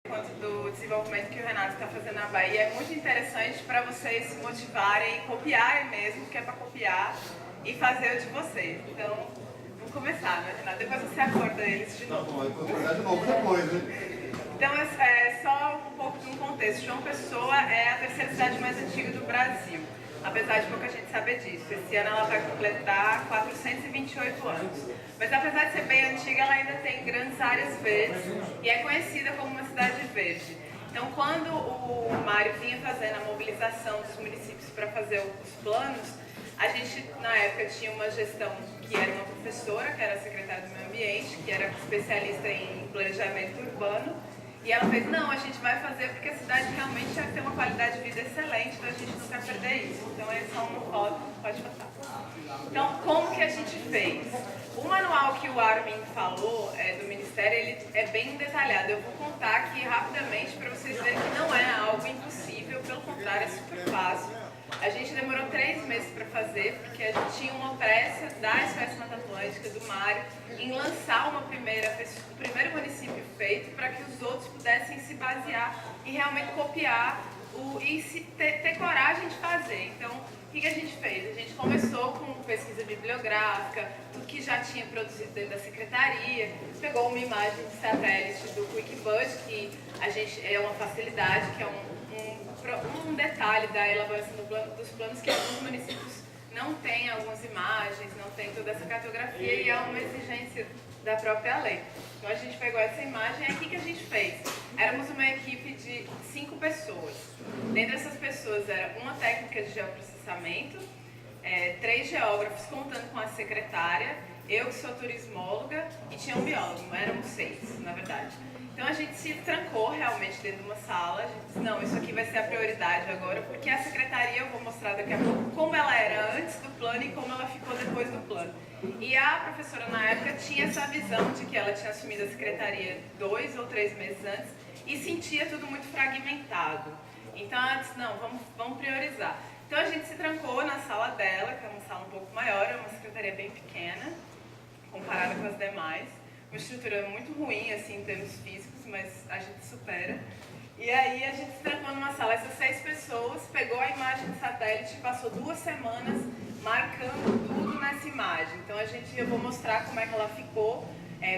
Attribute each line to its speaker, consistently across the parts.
Speaker 1: quanto do desenvolvimento que o Renato está fazendo na Bahia é muito interessante para vocês se motivarem, copiarem mesmo, que é para copiar, e fazer o de vocês. Então, vamos começar, né, Renato? Depois você acorda eles de novo.
Speaker 2: Tá bom, eu vou acordar de novo depois, né?
Speaker 1: Então, só um pouco de um contexto. João Pessoa é a terceira cidade mais antiga do Brasil, apesar de pouca gente saber disso. Esse ano ela vai completar 428 anos. Mas apesar de ser bem antiga, ela ainda tem grandes áreas verdes e é conhecida como uma cidade verde. Então, quando o Mário vinha fazendo a mobilização dos municípios para fazer os planos, a gente, na época, tinha uma gestão que era uma professora, que era a secretária do Meio Ambiente, que era especialista em planejamento urbano, e ela fez, não, a gente vai fazer porque a cidade realmente vai ter uma qualidade de vida excelente, então a gente não quer perder isso. Então é só uma foto, pode passar. Então, como que a gente fez? O manual que o Armin falou do Ministério, ele é bem detalhado. Eu vou contar aqui rapidamente para vocês verem que não é algo impossível, pelo contrário, é super fácil. A gente demorou 3 meses para fazer, porque a gente tinha uma pressa da SOS Mata Atlântica, do Mário, em lançar o primeiro município feito para que os outros pudessem se basear e realmente copiar e ter coragem de fazer. Então, o que a gente fez? A gente começou com pesquisa bibliográfica, tudo que já tinha produzido dentro da secretaria, pegou uma imagem de satélite do QuickBudget, que é uma facilidade, que é um detalhe da elaboração dos planos, que alguns municípios não têm algumas imagens, não tem toda essa cartografia e é uma exigência da própria lei. Então a gente pegou essa imagem e o que a gente fez? Éramos uma equipe de 5 pessoas. Dentro dessas pessoas era uma técnica de geoprocessamento, 3 geógrafos contando com a secretária, eu que sou turismóloga e tinha um biólogo, éramos 6 na verdade. Então a gente se trancou realmente dentro de uma sala, a gente disse, não, isso aqui vai ser a prioridade agora, porque a secretaria, eu vou mostrar daqui a pouco como ela era antes do plano e como ela ficou depois do plano. E a professora na época tinha essa visão de que ela tinha assumido a secretaria 2 ou 3 meses antes e sentia tudo muito fragmentado. Então ela disse, não, vamos priorizar. Então a gente se trancou na sala dela, que é uma sala um pouco maior, é uma secretaria bem pequena, comparada com as demais. Uma estrutura muito ruim, assim, em termos físicos, mas a gente supera. E aí a gente se trancou numa sala, essas 6 pessoas, pegou a imagem de satélite e passou 2 semanas marcando tudo nessa imagem. Então eu vou mostrar como é que ela ficou,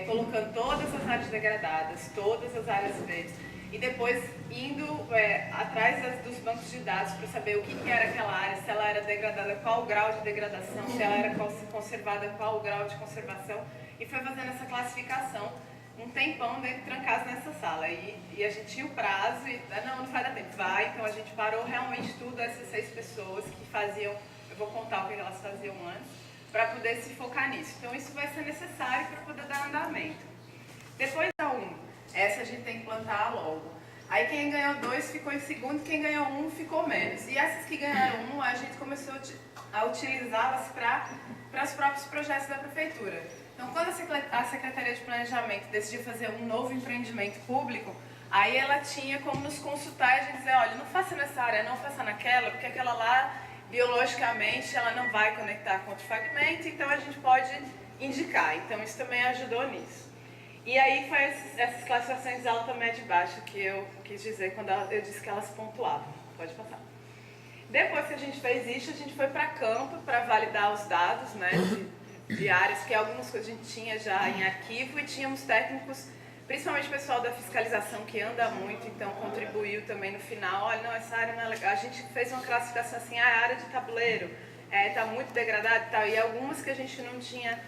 Speaker 1: colocando todas as áreas degradadas, todas as áreas verdes. E depois indo atrás dos bancos de dados para saber o que era aquela área, se ela era degradada, qual o grau de degradação, se ela era conservada, qual o grau de conservação. E foi fazendo essa classificação um tempão trancados nessa sala. E a gente tinha o prazo e, não vai dar tempo, vai. Então a gente parou realmente tudo, essas 6 pessoas que faziam, eu vou contar o que elas faziam antes, para poder se focar nisso. Então isso vai ser necessário para poder dar andamento. Depois da 1, essa a gente tem que plantar logo. Aí quem ganhou 2 ficou em segundo, quem ganhou 1 ficou menos. E essas que ganharam 1, a gente começou a utilizá-las para os próprios projetos da prefeitura. Então, quando a Secretaria de Planejamento decidiu fazer um novo empreendimento público, aí ela tinha como nos consultar e a gente dizer, olha, não faça nessa área, não faça naquela, porque aquela lá, biologicamente, ela não vai conectar com outro fragmento, então a gente pode indicar. Então, isso também ajudou nisso. E aí foi essas classificações de alta, média e baixa que eu quis dizer quando eu disse que elas pontuavam. Pode passar. Depois que a gente fez isso, a gente foi para campo para validar os dados, né, de áreas, que algumas coisas a gente tinha já em arquivo e tínhamos técnicos, principalmente o pessoal da fiscalização que anda muito, então contribuiu também no final, olha, não, essa área não é legal. A gente fez uma classificação assim, a área de tabuleiro está muito degradada e tal, e algumas que a gente não tinha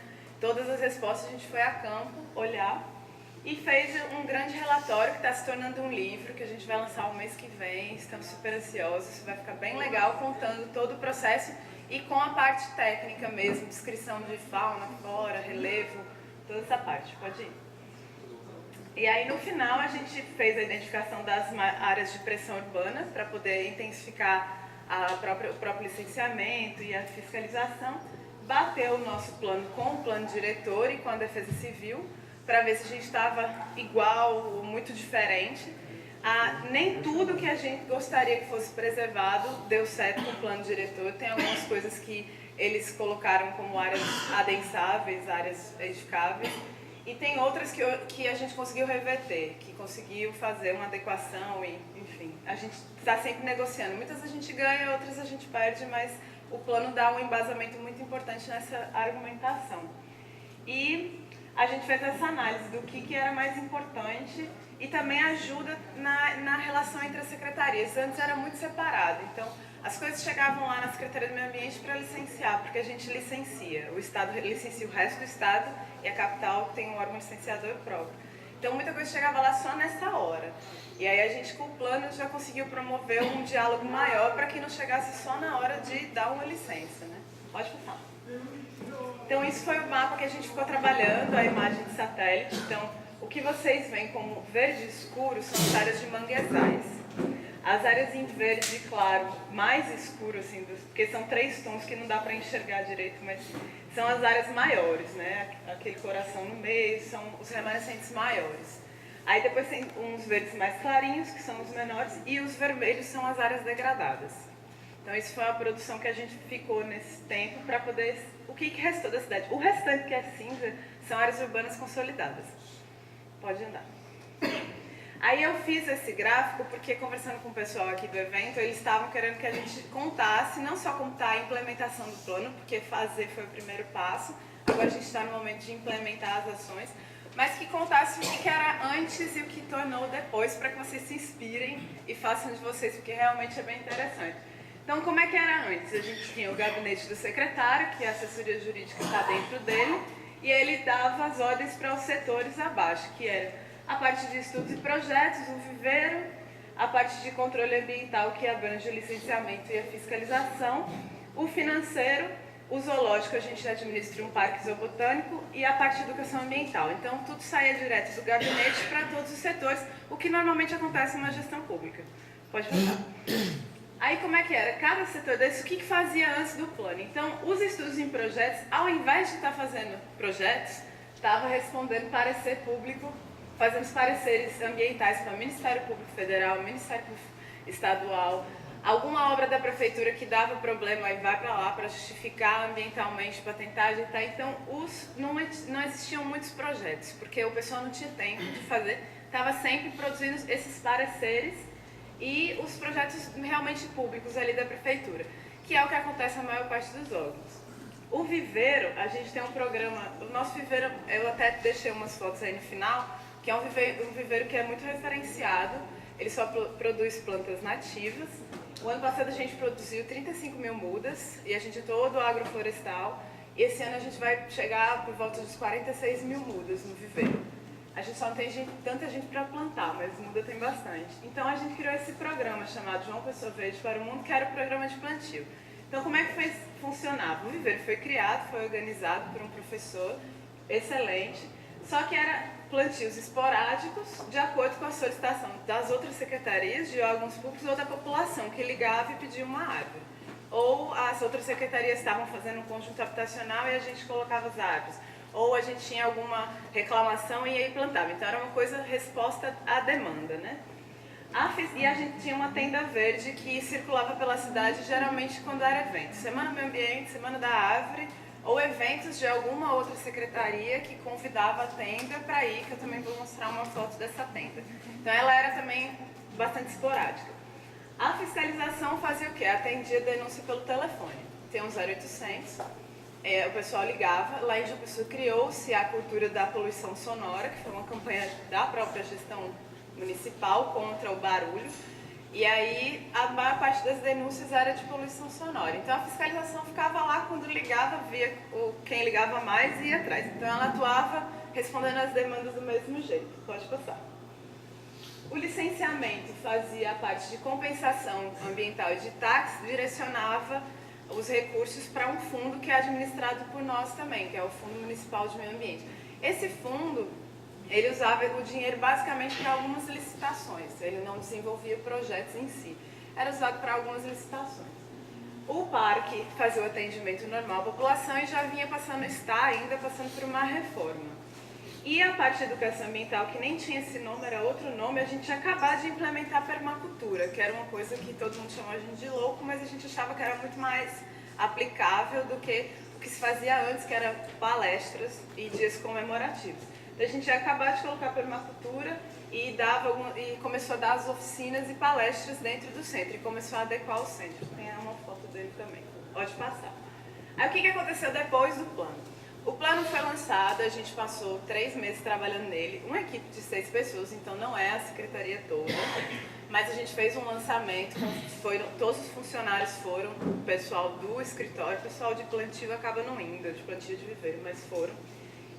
Speaker 1: todas as respostas, a gente foi a campo olhar e fez um grande relatório que está se tornando um livro que a gente vai lançar o mês que vem, estamos super ansiosos, isso vai ficar bem legal, contando todo o processo e com a parte técnica mesmo, descrição de fauna, flora, relevo, toda essa parte. Pode ir. E aí no final a gente fez a identificação das áreas de pressão urbana para poder intensificar o próprio licenciamento e a fiscalização. Bateu o nosso plano com o plano diretor e com a Defesa Civil para ver se a gente estava igual ou muito diferente. Nem tudo que a gente gostaria que fosse preservado deu certo com o plano diretor. Tem algumas coisas que eles colocaram como áreas adensáveis, áreas edificáveis. E tem outras que a gente conseguiu reverter, que conseguiu fazer uma adequação e, enfim, a gente está sempre negociando. Muitas a gente ganha, outras a gente perde, mas o plano dá um embasamento muito importante nessa argumentação. E a gente fez essa análise do que era mais importante e também ajuda na relação entre as secretarias. Antes era muito separado, então as coisas chegavam lá na Secretaria do Meio Ambiente para licenciar, porque a gente licencia. O Estado licencia o resto do Estado e a capital tem um órgão licenciador próprio. Então muita coisa chegava lá só nessa hora. E aí a gente, com o plano, já conseguiu promover um diálogo maior para que não chegasse só na hora de dar uma licença, né? Pode passar. Então isso foi o mapa que a gente ficou trabalhando, a imagem de satélite. Então o que vocês veem como verde escuro são as áreas de manguezais. As áreas em verde claro, mais escuro, assim, porque são 3 tons que não dá para enxergar direito, mas são as áreas maiores, né? Aquele coração no meio, são os remanescentes maiores. Aí depois tem uns verdes mais clarinhos, que são os menores, e os vermelhos são as áreas degradadas. Então isso foi a produção que a gente ficou nesse tempo para poder... O que restou da cidade? O restante que é cinza são áreas urbanas consolidadas. Pode andar. Aí eu fiz esse gráfico porque, conversando com o pessoal aqui do evento, eles estavam querendo que a gente contasse, não só contar a implementação do plano, porque fazer foi o primeiro passo, agora a gente está no momento de implementar as ações, mas que contasse o que era antes e o que tornou depois, para que vocês se inspirem e façam de vocês, porque realmente é bem interessante. Então, como é que era antes? A gente tinha o gabinete do secretário, que a assessoria jurídica está dentro dele, e ele dava as ordens para os setores abaixo, que era a parte de estudos e projetos, o viveiro, a parte de controle ambiental, que abrange o licenciamento e a fiscalização, o financeiro, o zoológico, a gente administra um parque zoobotânico, e a parte de educação ambiental. Então, tudo saía direto do gabinete para todos os setores, o que normalmente acontece numa gestão pública. Pode voltar. Aí, como é que era? Cada setor desse, o que fazia antes do plano? Então, os estudos em projetos, ao invés de estar fazendo projetos, estava respondendo parecer público, fazendo os pareceres ambientais para o Ministério Público Federal, Ministério Público Estadual, alguma obra da prefeitura que dava problema, aí vai para lá para justificar ambientalmente, para tentar ajeitar. Então, não existiam muitos projetos, porque o pessoal não tinha tempo de fazer, estava sempre produzindo esses pareceres e os projetos realmente públicos ali da prefeitura, que é o que acontece na maior parte dos órgãos. O viveiro, a gente tem um programa, o nosso viveiro, eu até deixei umas fotos aí no final, que é um viveiro que é muito referenciado, ele só produz plantas nativas. O ano passado a gente produziu 35 mil mudas, e a gente é todo agroflorestal, e esse ano a gente vai chegar por volta dos 46 mil mudas no viveiro. A gente só não tem tanta gente para plantar, mas muda tem bastante. Então a gente criou esse programa chamado João Pessoa Verde para o Mundo, que era o programa de plantio. Então como é que funcionava? O viveiro foi criado, foi organizado por um professor excelente, só que era plantios esporádicos, de acordo com a solicitação das outras secretarias, de órgãos públicos ou da população, que ligava e pedia uma árvore. Ou as outras secretarias estavam fazendo um conjunto habitacional e a gente colocava as árvores. Ou a gente tinha alguma reclamação e aí plantava. Então era uma coisa resposta à demanda, né? E a gente tinha uma tenda verde que circulava pela cidade, geralmente quando era evento. Semana do Meio Ambiente, Semana da Árvore, ou eventos de alguma outra secretaria que convidava a tenda para ir, que eu também vou mostrar uma foto dessa tenda. Então ela era também bastante esporádica. A fiscalização fazia o quê? Atendia denúncia pelo telefone. Tem um 0800, o pessoal ligava, lá em João Pessoa criou-se a cultura da poluição sonora, que foi uma campanha da própria gestão municipal contra o barulho. E aí, a maior parte das denúncias era de poluição sonora. Então, a fiscalização ficava lá, quando ligava, via quem ligava mais e ia atrás. Então, ela atuava respondendo às demandas do mesmo jeito. Pode passar. O licenciamento fazia a parte de compensação ambiental e de taxas, direcionava os recursos para um fundo que é administrado por nós também, que é o Fundo Municipal de Meio Ambiente. Esse fundo, ele usava o dinheiro basicamente para algumas licitações, ele não desenvolvia projetos em si, era usado para algumas licitações. O parque fazia o atendimento normal à população e já está ainda passando por uma reforma. E a parte de educação ambiental, que nem tinha esse nome, era outro nome, a gente tinha acabado de implementar a permacultura, que era uma coisa que todo mundo chamava a gente de louco, mas a gente achava que era muito mais aplicável do que o que se fazia antes, que era palestras e dias comemorativos. Então, a gente ia acabar de colocar a permacultura e começou a dar as oficinas e palestras dentro do centro e começou a adequar o centro. Tem uma foto dele também, pode passar. Aí o que aconteceu depois do plano? O plano foi lançado, a gente passou 3 meses trabalhando nele, uma equipe de 6 pessoas, então não é a secretaria toda, mas a gente fez um lançamento, todos os funcionários foram, o pessoal do escritório, o pessoal de plantio acaba não indo, de plantio de viveiro, mas foram.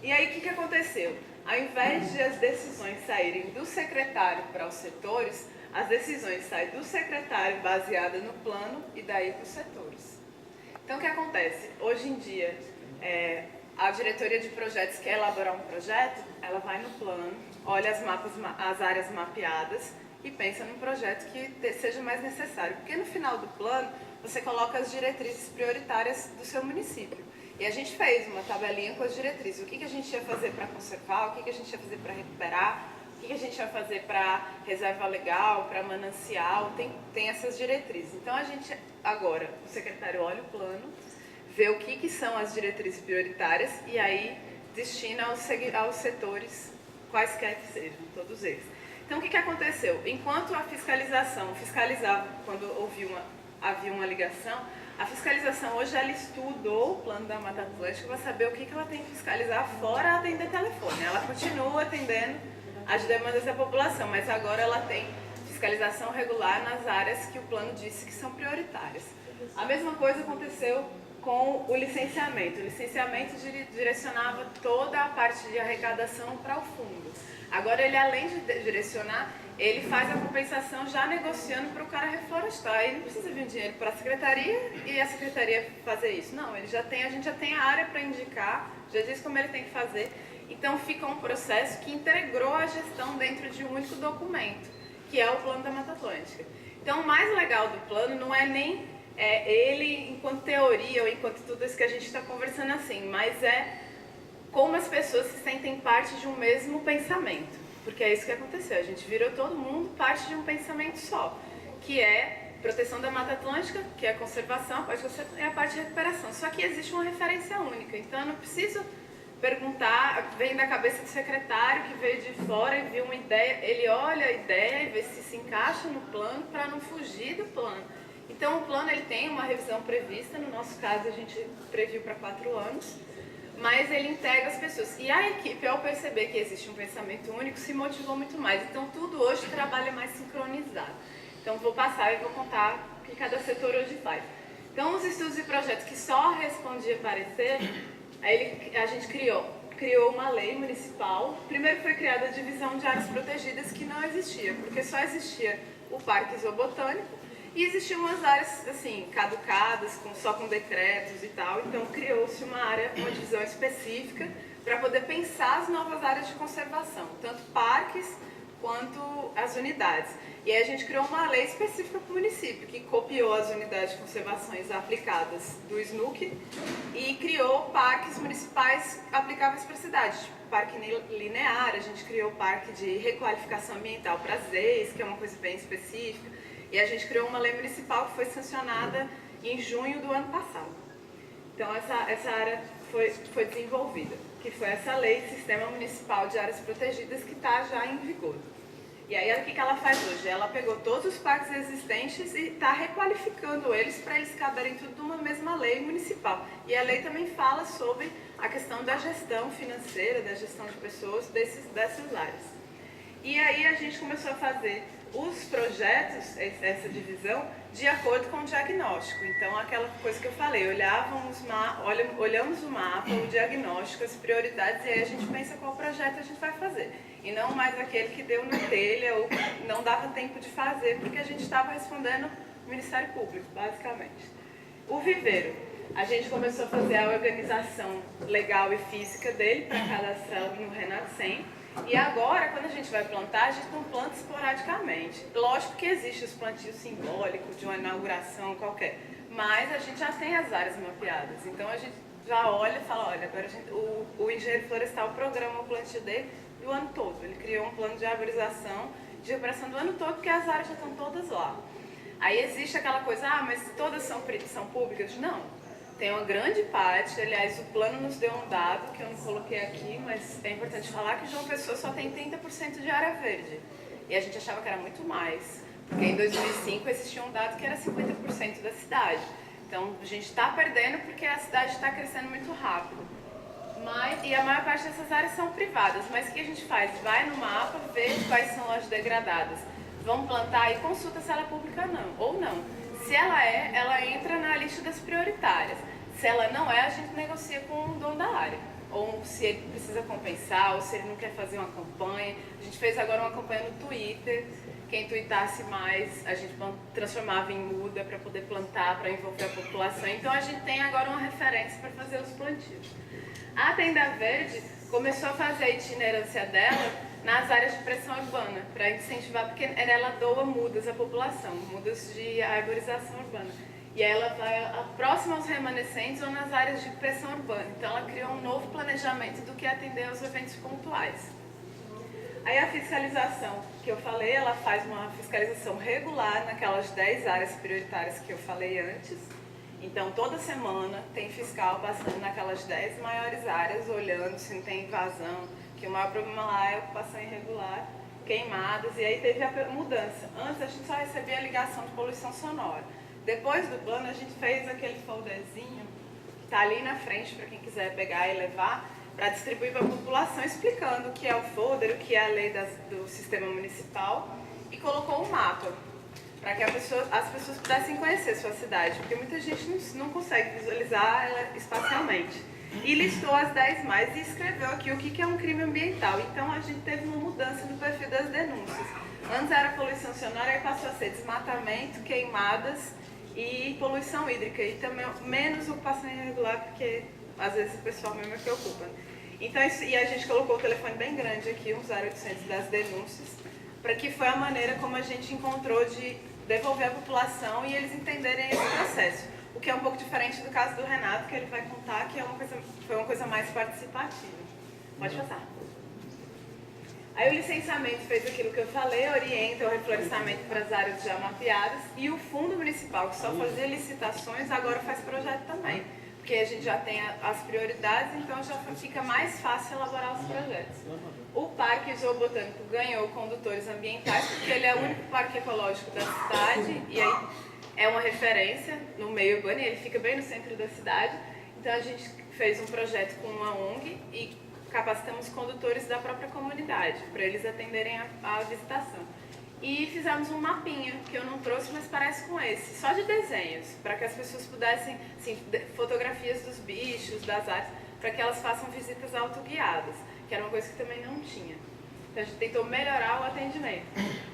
Speaker 1: E aí o que aconteceu? Ao invés de as decisões saírem do secretário para os setores, as decisões saem do secretário baseada no plano e daí para os setores. Então o que acontece? Hoje em dia, a diretoria de projetos quer elaborar um projeto, ela vai no plano, olha as áreas mapeadas e pensa num projeto que seja mais necessário. Porque no final do plano, você coloca as diretrizes prioritárias do seu município. E a gente fez uma tabelinha com as diretrizes. O que a gente ia fazer para conservar, o que a gente ia fazer para recuperar, o que a gente ia fazer para reserva legal, para manancial, tem essas diretrizes. Então a gente, agora, o secretário olha o plano, vê o que são as diretrizes prioritárias e aí destina aos setores, quaisquer que sejam, todos eles. Então, o que aconteceu? Enquanto a fiscalização fiscalizava, quando havia uma ligação, a fiscalização hoje ela estudou o plano da Mata Atlântica para saber o que ela tem que fiscalizar fora atender telefone. Ela continua atendendo as demandas da população, mas agora ela tem fiscalização regular nas áreas que o plano disse que são prioritárias. A mesma coisa aconteceu com o licenciamento. O licenciamento direcionava toda a parte de arrecadação para o fundo. Agora, ele, além de direcionar, ele faz a compensação já negociando para o cara reflorestar. Ele não precisa vir dinheiro para a secretaria e a secretaria fazer isso. Não, a gente já tem a área para indicar, já diz como ele tem que fazer. Então, fica um processo que integrou a gestão dentro de um único documento, que é o Plano da Mata Atlântica. Então, o mais legal do plano não é nem ele enquanto teoria ou enquanto tudo isso que a gente está conversando assim, mas é como as pessoas se sentem parte de um mesmo pensamento. Porque é isso que aconteceu, a gente virou todo mundo parte de um pensamento só, que é proteção da Mata Atlântica, que é a conservação, é a parte de recuperação. Só que existe uma referência única, então eu não preciso perguntar, vem da cabeça do secretário que veio de fora e viu uma ideia, ele olha a ideia e vê se encaixa no plano para não fugir do plano. Então o plano ele tem uma revisão prevista, no nosso caso a gente previu para 4 anos, mas ele integra as pessoas. E a equipe, ao perceber que existe um pensamento único, se motivou muito mais. Então tudo hoje trabalha mais sincronizado. Então vou passar e vou contar o que cada setor hoje faz. Então os estudos e projetos que só respondia parecer, a gente criou uma lei municipal. Primeiro foi criada a divisão de áreas protegidas que não existia, porque só existia o Parque Zoobotânico e existiam umas áreas assim, caducadas, só com decretos e tal. Então criou-se uma divisão específica para poder pensar as novas áreas de conservação, tanto parques quanto as unidades. E aí a gente criou uma lei específica para o município, que copiou as unidades de conservações aplicadas do SNUC e criou parques municipais aplicáveis para a cidade, tipo parque linear, a gente criou o parque de requalificação ambiental para as EIs, que é uma coisa bem específica, e a gente criou uma lei municipal que foi sancionada em junho do ano passado. Então essa área foi desenvolvida, que foi essa lei Sistema Municipal de Áreas Protegidas que está já em vigor. E aí o que ela faz hoje? Ela pegou todos os parques existentes e está requalificando eles para eles caberem tudo numa mesma lei municipal. E a lei também fala sobre a questão da gestão financeira, da gestão de pessoas dessas áreas. E aí a gente começou a fazer os projetos, essa divisão, de acordo com o diagnóstico. Então, aquela coisa que eu falei, olhamos o mapa, o diagnóstico, as prioridades, e aí a gente pensa qual projeto a gente vai fazer. E não mais aquele que deu na telha ou que não dava tempo de fazer, porque a gente estava respondendo o Ministério Público, basicamente. O viveiro. A gente começou a fazer a organização legal e física dele para cadastrá-lo no Renascem. E agora, quando a gente vai plantar, a gente não planta esporadicamente. Lógico que existe os plantios simbólicos de uma inauguração qualquer, mas a gente já tem as áreas mapeadas. Então a gente já olha e fala, olha, agora o engenheiro florestal programa o plantio dele do ano todo. Ele criou um plano de arborização, de recuperação do ano todo, porque as áreas já estão todas lá. Aí existe aquela coisa, mas todas são públicas? Não. tem uma grande parte, aliás, o plano nos deu um dado que eu não coloquei aqui, mas é importante falar que João Pessoa só tem 30% de área verde. E a gente achava que era muito mais, porque em 2005 existia um dado que era 50% da cidade. Então, a gente está perdendo porque a cidade está crescendo muito rápido. E a maior parte dessas áreas são privadas, mas o que a gente faz? Vai no mapa, vê quais são as degradadas. Vamos plantar e consulta se ela é pública ou não. Se ela é, ela entra na lista das prioritárias. Se ela não é, a gente negocia com o dono da área. Ou se ele precisa compensar, ou se ele não quer fazer uma campanha. A gente fez agora uma campanha no Twitter. Quem tuitasse mais, a gente transformava em muda para poder plantar, para envolver a população. Então a gente tem agora uma referência para fazer os plantios. A Tenda Verde começou a fazer a itinerância dela nas áreas de pressão urbana, para incentivar, porque ela doa mudas à população, mudas de arborização urbana. E aí ela vai próxima aos remanescentes ou nas áreas de pressão urbana. Então ela criou um novo planejamento do que atender aos eventos pontuais. Aí a fiscalização que eu falei, ela faz uma fiscalização regular naquelas 10 áreas prioritárias que eu falei antes. Então, toda semana tem fiscal passando naquelas 10 maiores áreas, olhando se não tem invasão, que o maior problema lá é a ocupação irregular, queimadas, e aí teve a mudança. Antes a gente só recebia a ligação de poluição sonora. Depois do plano, a gente fez aquele folderzinho, que está ali na frente para quem quiser pegar e levar, para distribuir para a população, explicando o que é o folder, o que é a lei do sistema municipal, e colocou um mapa, para que as pessoas pudessem conhecer sua cidade, porque muita gente não consegue visualizar ela espacialmente. E listou as 10 mais e escreveu aqui o que é um crime ambiental. Então a gente teve uma mudança no perfil das denúncias. Antes era poluição sonora, aí passou a ser desmatamento, queimadas e poluição hídrica. E também menos ocupação irregular, porque às vezes o pessoal mesmo é que ocupa. Então, e a gente colocou o telefone bem grande aqui, um 0800 das denúncias, para que foi a maneira como a gente encontrou de devolver a população e eles entenderem esse processo. O que é um pouco diferente do caso do Renato, que ele vai contar que foi uma coisa mais participativa. Pode passar. Aí o licenciamento fez aquilo que eu falei, orienta o reflorestamento para as áreas já mapeadas, e o Fundo Municipal, que só fazia licitações, agora faz projeto também. Porque a gente já tem as prioridades, então já fica mais fácil elaborar os projetos. O Parque Zoobotânico ganhou condutores ambientais, porque ele é o único parque ecológico da cidade, e aí é uma referência no meio urbano, e ele fica bem no centro da cidade. Então a gente fez um projeto com uma ONG e capacitamos condutores da própria comunidade, para eles atenderem a visitação. E fizemos um mapinha, que eu não trouxe, mas parece com esse, só de desenhos, para que as pessoas pudessem, assim, fotografias dos bichos, das áreas, para que elas façam visitas autoguiadas, que era uma coisa que também não tinha. Então a gente tentou melhorar o atendimento.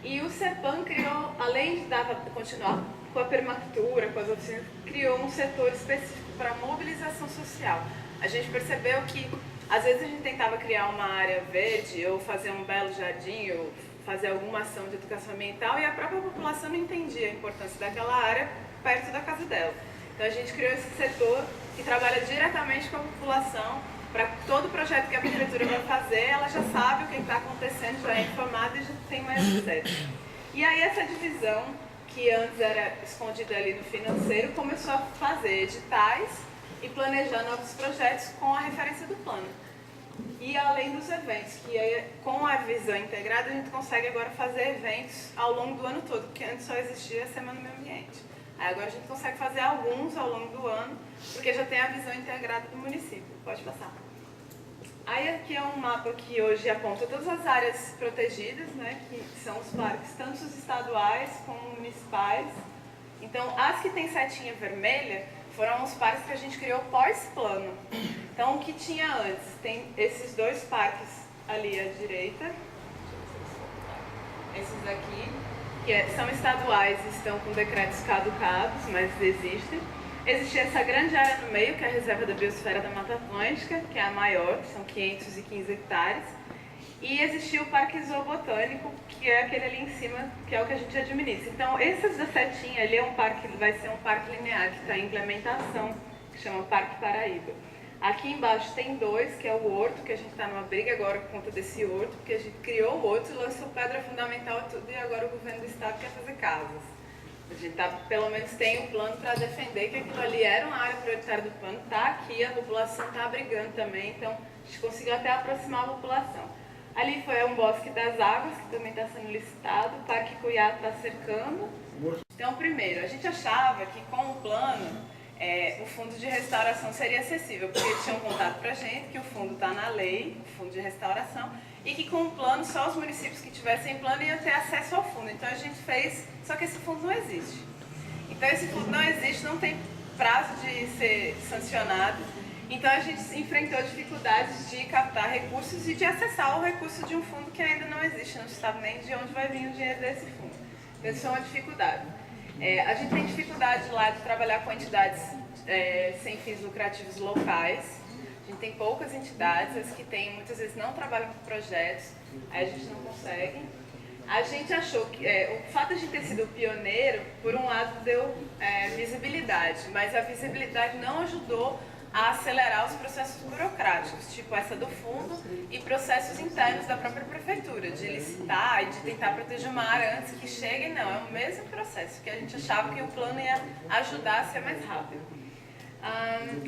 Speaker 1: E o CEPAM criou, além de continuar com a permacultura, com as oficinas, criou um setor específico para mobilização social. A gente percebeu que, às vezes a gente tentava criar uma área verde, ou fazer um belo jardim, ou fazer alguma ação de educação ambiental, e a própria população não entendia a importância daquela área perto da casa dela. Então a gente criou esse setor que trabalha diretamente com a população, para todo projeto que a prefeitura vai fazer, ela já sabe o que está acontecendo, já é informada e já tem mais acesso. E aí essa divisão, que antes era escondida ali no financeiro, começou a fazer editais e planejar novos projetos com a referência do plano. E além dos eventos, que aí, com a visão integrada, a gente consegue agora fazer eventos ao longo do ano todo, porque antes só existia a Semana do Meio Ambiente. Aí agora a gente consegue fazer alguns ao longo do ano, porque já tem a visão integrada do município. Pode passar. Aí aqui é um mapa que hoje aponta todas as áreas protegidas, né, que são os parques, tanto os estaduais como municipais. Então, as que tem setinha vermelha foram os parques que a gente criou pós-plano. Então, o que tinha antes? Tem esses dois parques ali à direita, esses daqui, que são estaduais e estão com decretos caducados, mas existem. Existia essa grande área no meio, que é a Reserva da Biosfera da Mata Atlântica, que é a maior, que são 515 hectares. E existia o Parque Zoobotânico, que é aquele ali em cima, que é o que a gente administra. Então, esses da setinha ali vai ser um parque linear, que está em implementação, que chama Parque Paraíba. Aqui embaixo tem dois, que é o Horto, que a gente está numa briga agora por conta desse Horto, porque a gente criou o Horto, lançou pedra fundamental e tudo, e agora o governo do estado quer fazer casas. A gente pelo menos tem um plano para defender que aquilo ali era uma área prioritária do plano, está aqui, a população está abrigando também, então a gente conseguiu até aproximar a população. Ali foi um bosque das águas, que também está sendo licitado, o Parque Cuiá está cercando. Então, primeiro, a gente achava que com o plano, o fundo de restauração seria acessível, porque eles tinham contado para a gente que o fundo está na lei, o fundo de restauração, e que com o plano só os municípios que tivessem plano iam ter acesso ao fundo. Então a gente fez, só que esse fundo não existe. Então esse fundo não existe, não tem prazo de ser sancionado. Então a gente enfrentou dificuldades de captar recursos e de acessar o recurso de um fundo que ainda não existe, não se sabe nem de onde vai vir o dinheiro desse fundo. Então isso é uma dificuldade. A gente tem dificuldade lá de trabalhar com entidades sem fins lucrativos locais. A gente tem poucas entidades, as que tem muitas vezes não trabalham com projetos, aí a gente não consegue. A gente achou que o fato de a gente ter sido pioneiro, por um lado, deu visibilidade, mas a visibilidade não ajudou a acelerar os processos burocráticos, tipo essa do fundo, e processos internos da própria prefeitura, de licitar e de tentar proteger uma área antes que chegue. Não, é o mesmo processo, que a gente achava que o plano ia ajudar a ser mais rápido.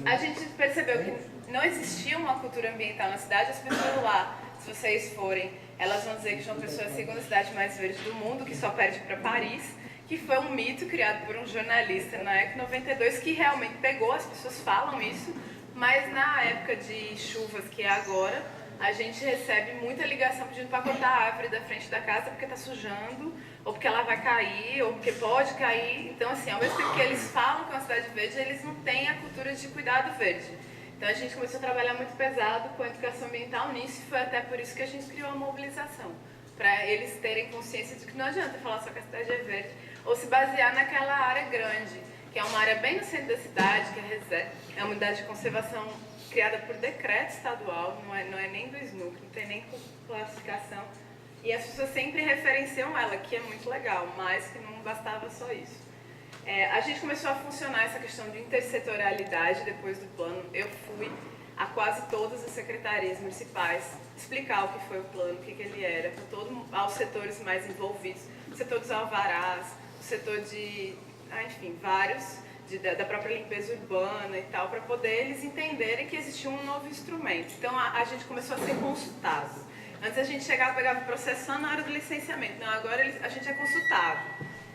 Speaker 1: A gente percebeu que não existia uma cultura ambiental na cidade. As pessoas lá, se vocês forem, elas vão dizer que João Pessoa é a segunda cidade mais verde do mundo, que só perde para Paris, que foi um mito criado por um jornalista na época 92, que realmente pegou, as pessoas falam isso, mas na época de chuvas, que é agora, a gente recebe muita ligação pedindo para cortar a árvore da frente da casa porque está sujando, ou porque ela vai cair, ou porque pode cair. Então, assim, ao mesmo tempo que eles falam que é uma cidade verde, eles não têm a cultura de cuidado verde. Então, a gente começou a trabalhar muito pesado com a educação ambiental nisso, e foi até por isso que a gente criou a mobilização, para eles terem consciência de que não adianta falar só que a cidade é verde, ou se basear naquela área grande, que é uma área bem no centro da cidade, que é uma unidade de conservação criada por decreto estadual, não é nem do SNUC, não tem nem classificação, e as pessoas sempre referenciam ela, que é muito legal, mas que não bastava só isso. A gente começou a funcionar essa questão de intersetorialidade depois do plano. Eu fui a quase todas as secretarias municipais explicar o que foi o plano, o que ele era, aos setores mais envolvidos, o setor dos alvarás, o setor de, enfim, vários, da própria limpeza urbana e tal, para poder eles entenderem que existia um novo instrumento. Então a gente começou a ser consultado. Antes a gente chegava e pegava o processo só na hora do licenciamento, não, agora a gente é consultado.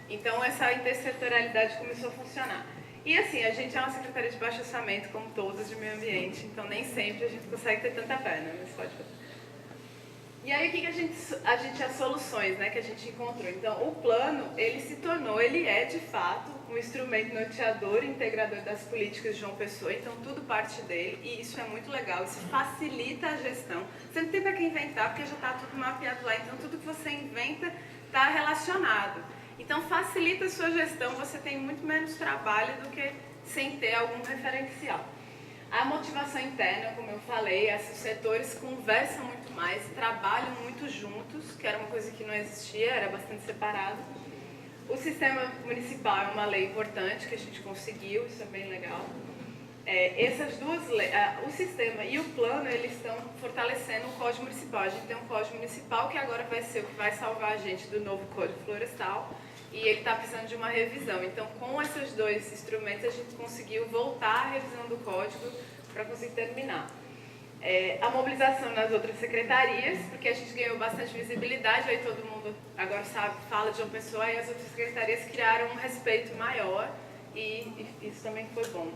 Speaker 1: Então essa intersetorialidade começou a funcionar. E assim, a gente é uma secretaria de baixo orçamento, como todas de meio ambiente, então nem sempre a gente consegue ter tanta perna, mas pode fazer. E aí o que a gente as soluções, né, que a gente encontrou? Então o plano, ele é de fato um instrumento norteador e integrador das políticas de João Pessoa, então tudo parte dele, e isso é muito legal, isso facilita a gestão. Você não tem para quem inventar, porque já está tudo mapeado lá, então tudo que você inventa está relacionado. Então facilita a sua gestão, você tem muito menos trabalho do que sem ter algum referencial. A motivação interna, como eu falei, esses setores conversam muito mais, trabalham muito juntos, que era uma coisa que não existia, era bastante separado. O sistema municipal é uma lei importante que a gente conseguiu, isso é bem legal. Essas duas leis, o sistema e o plano, eles estão fortalecendo o Código Municipal. A gente tem um Código Municipal que agora vai ser o que vai salvar a gente do novo Código Florestal, e ele está precisando de uma revisão. Então, com esses dois instrumentos, a gente conseguiu voltar à revisão do código para conseguir terminar. A mobilização nas outras secretarias, porque a gente ganhou bastante visibilidade, aí todo mundo agora sabe, fala de João Pessoa, e as outras secretarias criaram um respeito maior, e isso também foi bom.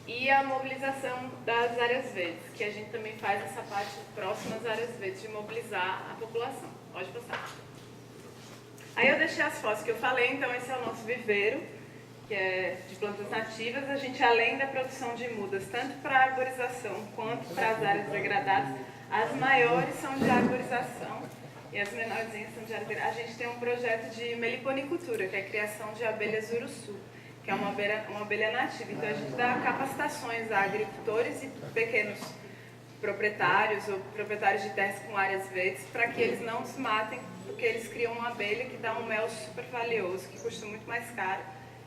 Speaker 1: E a mobilização das áreas verdes, que a gente também faz essa parte próxima às áreas verdes, de mobilizar a população. Pode passar. Aí eu deixei as fotos que eu falei, então esse é o nosso viveiro, que é de plantas nativas. A gente, além da produção de mudas, tanto para arborização quanto para as áreas degradadas, as maiores são de arborização e as menorzinhas são de arborização. A gente tem um projeto de meliponicultura, que é a criação de abelhas uruçu, que é uma abelha nativa. Então a gente dá capacitações a agricultores e pequenos proprietários ou proprietários de terras com áreas verdes, para que eles não se matem, porque eles criam uma abelha que dá um mel super valioso, que custa muito mais caro.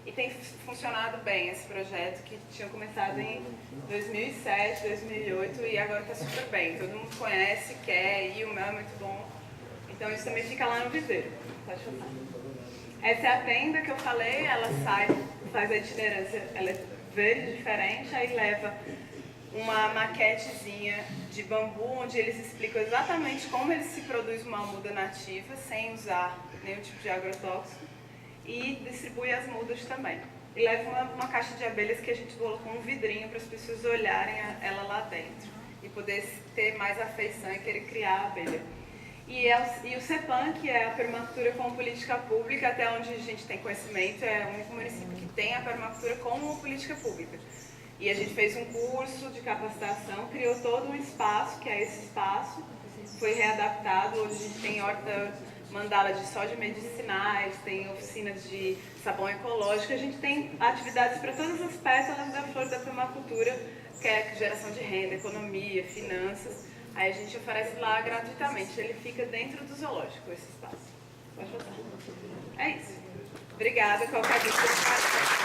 Speaker 1: E tem funcionado bem esse projeto, que tinha começado em 2007, 2008, e agora está super bem. Todo mundo conhece, quer, e o mel é muito bom. Então isso também fica lá no viveiro. Pode passar. Essa é a tenda que eu falei, ela faz a itinerância, ela é verde, diferente, aí leva uma maquetezinha de bambu, onde eles explicam exatamente como ele se produz uma muda nativa, sem usar nenhum tipo de agrotóxico, e distribui as mudas também. E leva uma caixa de abelhas que a gente colocou um vidrinho para as pessoas olharem ela lá dentro e poder ter mais afeição e querer criar a abelha. E o CEPAM, que é a permacultura como política pública, até onde a gente tem conhecimento, é o único município que tem a permacultura como política pública. E a gente fez um curso de capacitação, criou todo um espaço, que é esse espaço, foi readaptado, hoje a gente tem horta mandala de soja medicinais, tem oficinas de sabão ecológico, a gente tem atividades para todas as pétalas da flor da permacultura, que é geração de renda, economia, finanças. Aí a gente oferece lá gratuitamente, ele fica dentro do zoológico, esse espaço. Pode voltar. É isso. Obrigada, qualquer dúvida.